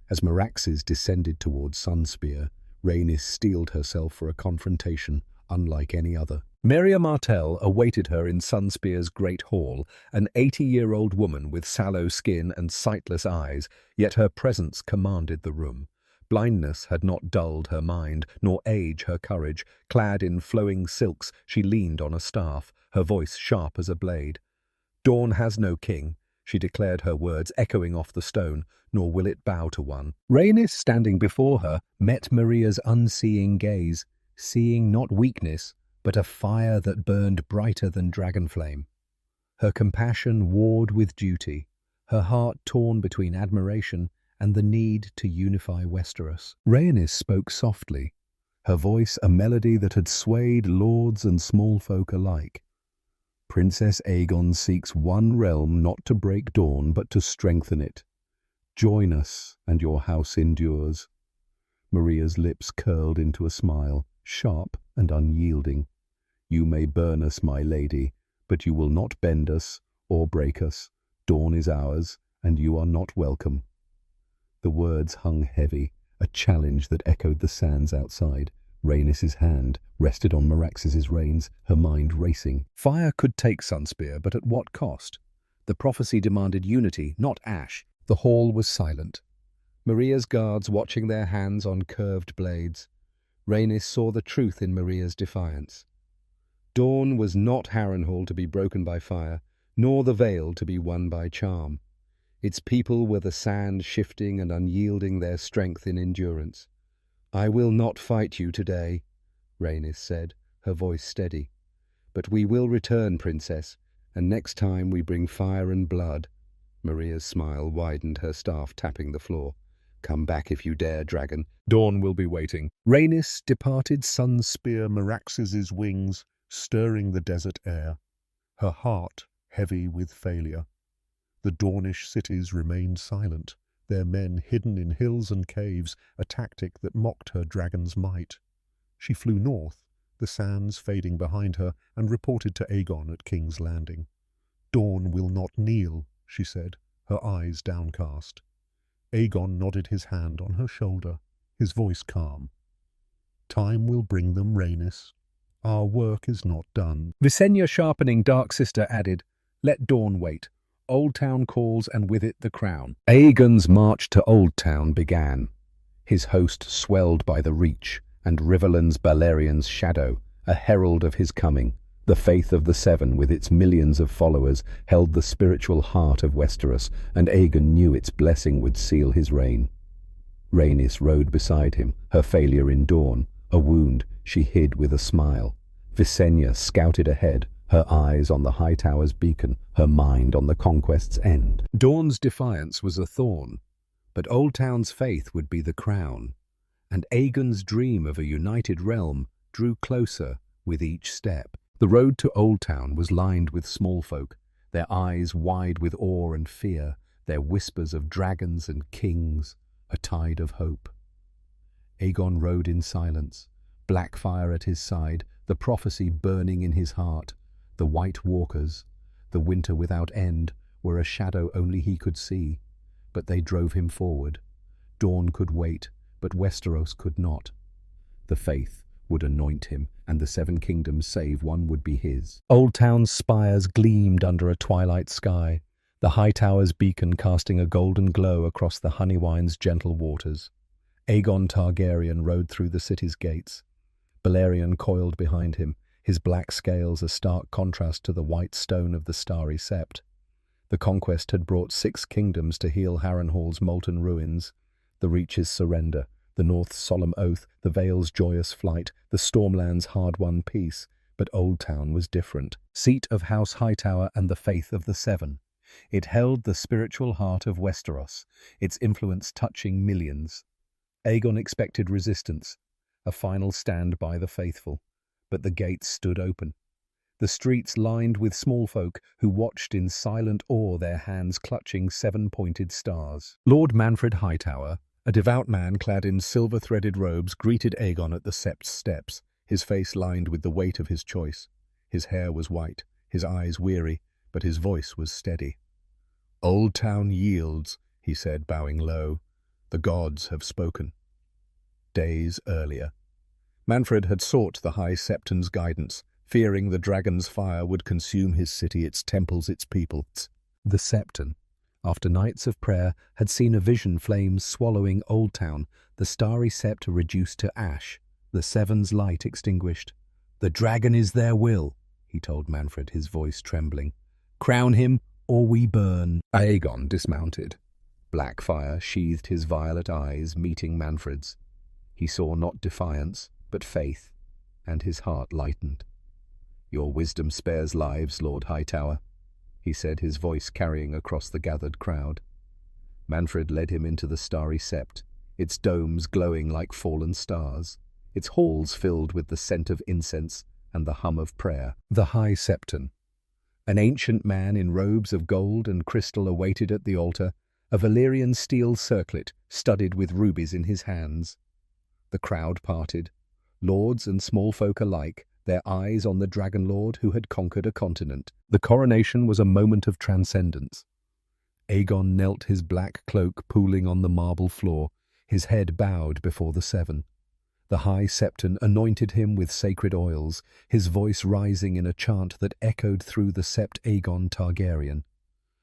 As Meraxes descended towards Sunspear, Rhaenys steeled herself for a confrontation unlike any other. Miriam Martell awaited her in Sunspear's great hall, an 80-year-old woman with sallow skin and sightless eyes, yet her presence commanded the room. Blindness had not dulled her mind, nor age her courage. Clad in flowing silks, she leaned on a staff, her voice sharp as a blade. "Dorne has no king," she declared, her words echoing off the stone, "nor will it bow to one." Rhaenys, standing before her, met Maria's unseeing gaze, seeing not weakness, but a fire that burned brighter than dragon flame. Her compassion warred with duty, her heart torn between admiration and the need to unify Westeros. Rhaenys spoke softly, her voice a melody that had swayed lords and small folk alike. Princess Aegon seeks one realm not to break dawn, but to strengthen it. Join us, and your house endures. Maria's lips curled into a smile, sharp and unyielding. You may burn us, my lady, but you will not bend us or break us. Dawn is ours, and you are not welcome. The words hung heavy, a challenge that echoed the sands outside. Rhaenys' hand rested on Meraxes' reins, her mind racing. Fire could take Sunspear, but at what cost? The prophecy demanded unity, not ash. The hall was silent. Maria's guards watching their hands on curved blades. Rhaenys saw the truth in Maria's defiance. Dawn was not Harrenhal to be broken by fire, nor the Vale to be won by charm. Its people were the sand shifting and unyielding their strength in endurance. "I will not fight you today," Rhaenys said, her voice steady. "But we will return, Princess, and next time we bring fire and blood." Maria's smile widened, her staff tapping the floor. "Come back if you dare, dragon. Dawn will be waiting." Rhaenys departed Sunspear Meraxes' wings, stirring the desert air, her heart heavy with failure. The Dornish cities remained silent, their men hidden in hills and caves, a tactic that mocked her dragon's might. She flew north, the sands fading behind her, and reported to Aegon at King's Landing. "Dawn will not kneel," she said, her eyes downcast. Aegon nodded his hand on her shoulder, his voice calm. "Time will bring them, Rhaenys. Our work is not done." Visenya, sharpening Dark Sister, added, "Let Dawn wait. Old Town calls, and with it the crown." Aegon's march to Old Town began, his host swelled by the reach, and Riverland's Balerian's shadow, a herald of his coming. The faith of the Seven, with its millions of followers, held the spiritual heart of Westeros, and Aegon knew its blessing would seal his reign. Rhaenys rode beside him, her failure in Dawn, a wound she hid with a smile. Visenya scouted ahead, her eyes on the Hightower's beacon, her mind on the Conquest's end. Dawn's defiance was a thorn, but Old Town's faith would be the crown, and Aegon's dream of a united realm drew closer with each step. The road to Old Town was lined with small folk, their eyes wide with awe and fear, their whispers of dragons and kings, a tide of hope. Aegon rode in silence, black fire at his side, the prophecy burning in his heart. The White Walkers, the winter without end, were a shadow only he could see, but they drove him forward. Dawn could wait, but Westeros could not. The faith would anoint him, and the Seven Kingdoms, save one, would be his. Old Town's spires gleamed under a twilight sky, the Hightower's beacon casting a golden glow across the Honeywine's gentle waters. Aegon Targaryen rode through the city's gates. Balerion coiled behind him, his black scales a stark contrast to the white stone of the starry sept. The Conquest had brought 6 kingdoms to heal Harrenhal's molten ruins, the Reach's surrender, the North's solemn oath, the Vale's joyous flight, the Stormland's hard-won peace. But Old Town was different, seat of House Hightower and the faith of the Seven. It held the spiritual heart of Westeros, its influence touching millions. Aegon expected resistance, a final stand by the faithful. But the gates stood open. The streets lined with small folk who watched in silent awe, their hands clutching 7-pointed stars. Lord Manfred Hightower, a devout man clad in silver-threaded robes, greeted Aegon at the sept's steps, his face lined with the weight of his choice. His hair was white, his eyes weary, but his voice was steady. "Old Town yields," he said, bowing low. "The gods have spoken." Days earlier, Manfred had sought the High Septon's guidance, fearing the dragon's fire would consume his city, its temples, its people. The Septon, after nights of prayer, had seen a vision, flames swallowing Old Town, the starry sept reduced to ash, the Seven's light extinguished. "The dragon is their will," he told Manfred, his voice trembling. "Crown him, or we burn." Aegon dismounted. Black fire sheathed his violet eyes, meeting Manfred's. He saw not defiance, but faith, and his heart lightened. "Your wisdom spares lives, Lord Hightower," he said, his voice carrying across the gathered crowd. Manfred led him into the starry sept, its domes glowing like fallen stars. its halls filled with the scent of incense and the hum of prayer. The High Septon. An ancient man in robes of gold and crystal awaited at the altar, a Valyrian steel circlet studded with rubies in his hands. The crowd parted, lords and small folk alike, their eyes on the Dragon Lord who had conquered a continent. The coronation was a moment of transcendence. Aegon knelt, his black cloak pooling on the marble floor, his head bowed before the Seven. The High Septon anointed him with sacred oils, his voice rising in a chant that echoed through the Sept. Aegon Targaryen,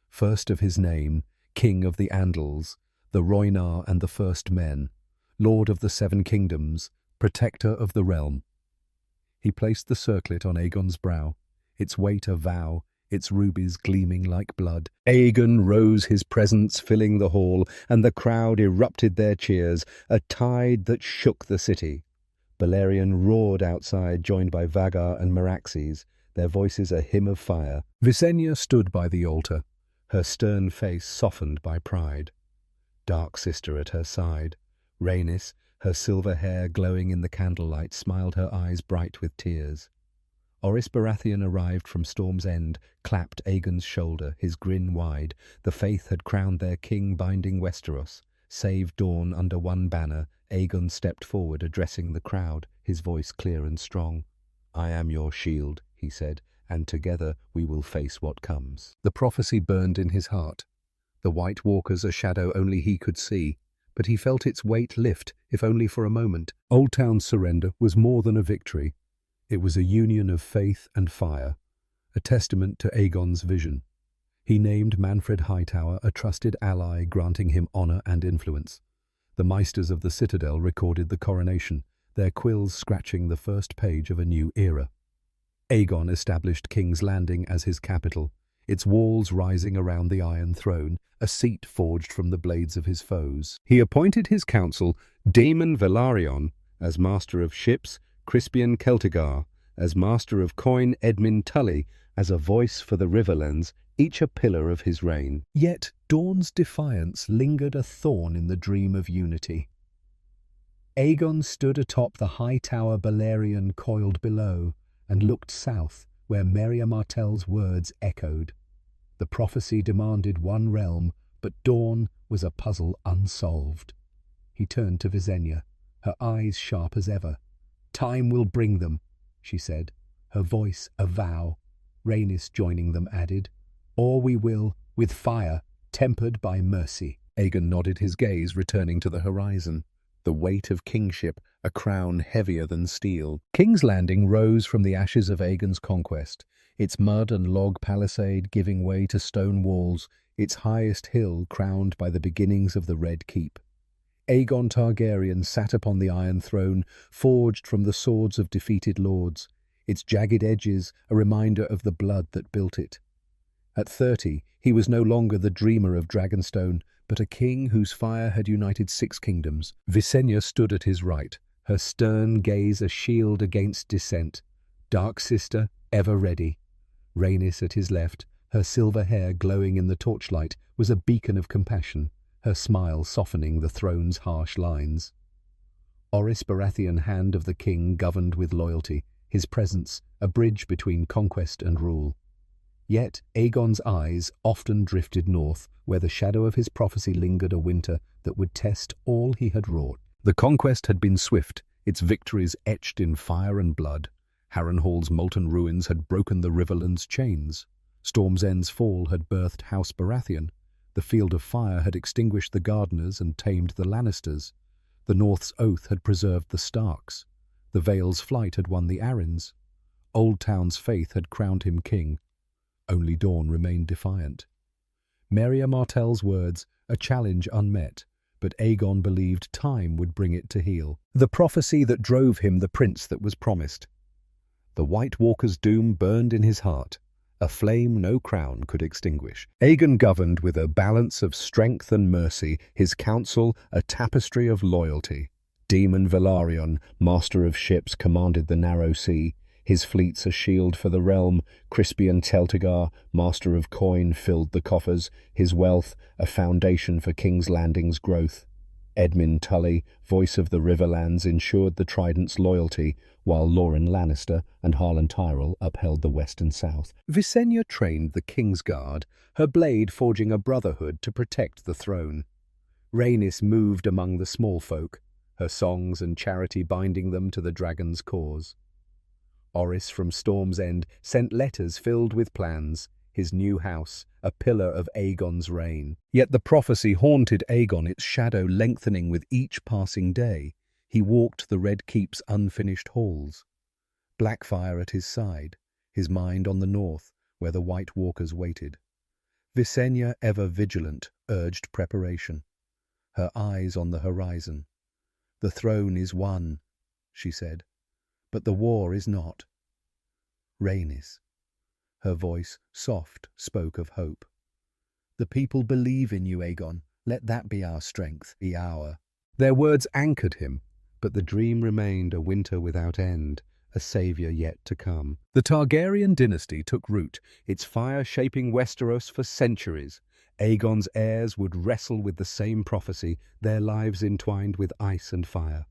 first of his name, King of the Andals, the Rhoynar and the First Men, Lord of the Seven Kingdoms, Protector of the Realm. He placed the circlet on Aegon's brow, its weight a vow, its rubies gleaming like blood. Aegon rose, his presence filling the hall, and the crowd erupted their cheers, a tide that shook the city. Balerion roared outside, joined by Vagar and Meraxes, their voices a hymn of fire. Visenya stood by the altar, her stern face softened by pride. Dark sister at her side, Rhaenys, her silver hair glowing in the candlelight, smiled, her eyes bright with tears. Orys Baratheon arrived from Storm's End, clapped Aegon's shoulder, his grin wide. The Faith had crowned their king, binding Westeros. Save Dawn under one banner, Aegon stepped forward, addressing the crowd, his voice clear and strong. "I am your shield," he said, "and together we will face what comes." The prophecy burned in his heart. The White Walkers, a shadow only he could see, but he felt its weight lift, if only for a moment. Old Town's surrender was more than a victory. It was a union of faith and fire, a testament to Aegon's vision. He named Manfred Hightower a trusted ally, granting him honor and influence. The Maesters of the Citadel recorded the coronation, their quills scratching the first page of a new era. Aegon established King's Landing as his capital, its walls rising around the Iron Throne, a seat forged from the blades of his foes. He appointed his council Daemon Velaryon as master of ships, Crispian Celtigar as master of coin, Edmund Tully as a voice for the Riverlands, each a pillar of his reign. Yet Dawn's defiance lingered, a thorn in the dream of unity. Aegon stood atop the high tower Balerion coiled below, and looked south, where Merya Martell's words echoed. The prophecy demanded one realm, but Dawn was a puzzle unsolved. He turned to Visenya, her eyes sharp as ever. "Time will bring them," she said, her voice a vow. Rhaenys, joining them, added, "Or we will, with fire, tempered by mercy." Aegon nodded, his gaze returning to the horizon, the weight of kingship, a crown heavier than steel. King's Landing rose from the ashes of Aegon's conquest, its mud and log palisade giving way to stone walls, its highest hill crowned by the beginnings of the Red Keep. Aegon Targaryen sat upon the Iron Throne, forged from the swords of defeated lords, its jagged edges a reminder of the blood that built it. At 30, he was no longer the dreamer of Dragonstone, but a king whose fire had united 6 kingdoms. Visenya stood at his right, her stern gaze a shield against dissent. Dark sister, ever ready. Rhaenys at his left, her silver hair glowing in the torchlight, was a beacon of compassion, her smile softening the throne's harsh lines. Orys Baratheon, hand of the king, governed with loyalty, his presence a bridge between conquest and rule. Yet Aegon's eyes often drifted north, where the shadow of his prophecy lingered, a winter that would test all he had wrought. The conquest had been swift, its victories etched in fire and blood. Harrenhal's molten ruins had broken the Riverland's chains. Storm's End's fall had birthed House Baratheon. The Field of Fire had extinguished the Gardeners and tamed the Lannisters. The North's oath had preserved the Starks. The Vale's flight had won the Arryns. Old Town's faith had crowned him king. Only Dawn remained defiant. Merya Martell's words, a challenge unmet, but Aegon believed time would bring it to heel. The prophecy that drove him the prince that was promised. The White Walker's doom burned in his heart, a flame no crown could extinguish. Aegon governed with a balance of strength and mercy, his council a tapestry of loyalty. Daemon Velaryon, master of ships, commanded the narrow sea, his fleets a shield for the realm. Crispian Celtigar, master of coin, filled the coffers, his wealth a foundation for King's Landing's growth. Edmund Tully, voice of the Riverlands, ensured the Trident's loyalty, while Lauren Lannister and Harlan Tyrell upheld the West and South. Visenya trained the Kingsguard, her blade forging a brotherhood to protect the throne. Rhaenys moved among the small folk, her songs and charity binding them to the dragon's cause. Orys from Storm's End sent letters filled with plans, his new house, a pillar of Aegon's reign. Yet the prophecy haunted Aegon, its shadow lengthening with each passing day. He walked the Red Keep's unfinished halls. Blackfire at his side, his mind on the north, where the White Walkers waited. Visenya, ever vigilant, urged preparation, her eyes on the horizon. "The throne is won," she said, "but the war is not." Rhaenys, her voice soft, spoke of hope. "The people believe in you, Aegon. Let that be our strength, be our." Their words anchored him, but the dream remained a winter without end, a saviour yet to come. The Targaryen dynasty took root, its fire shaping Westeros for centuries. Aegon's heirs would wrestle with the same prophecy, their lives entwined with ice and fire.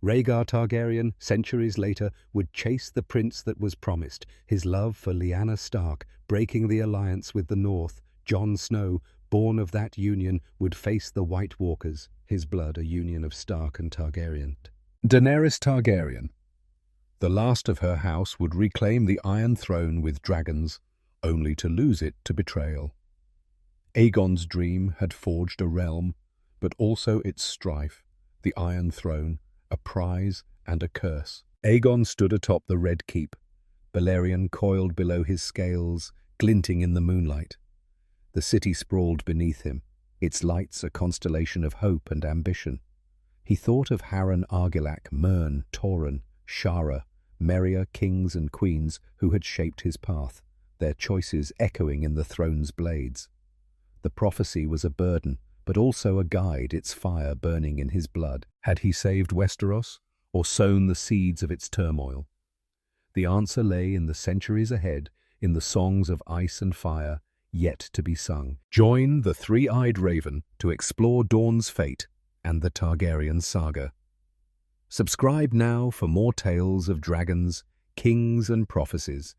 Rhaegar Targaryen, centuries later, would chase the prince that was promised, his love for Lyanna Stark, breaking the alliance with the North. Jon Snow, born of that union, would face the White Walkers, his blood a union of Stark and Targaryen. Daenerys Targaryen, the last of her house, would reclaim the Iron Throne with dragons, only to lose it to betrayal. Aegon's dream had forged a realm, but also its strife, the Iron Throne, a prize and a curse. Aegon stood atop the Red Keep, Balerion coiled below his scales, glinting in the moonlight. The city sprawled beneath him, its lights a constellation of hope and ambition. He thought of Harren Argilac, Mern, Torrhen, Shara, merrier kings and queens who had shaped his path, their choices echoing in the throne's blades. The prophecy was a burden, but also a guide, its fire burning in his blood. Had he saved Westeros, or sown the seeds of its turmoil? The answer lay in the centuries ahead, in the songs of ice and fire, yet to be sung. Join the Three-Eyed Raven to explore Dawn's fate and the Targaryen saga. Subscribe now for more tales of dragons, kings and prophecies.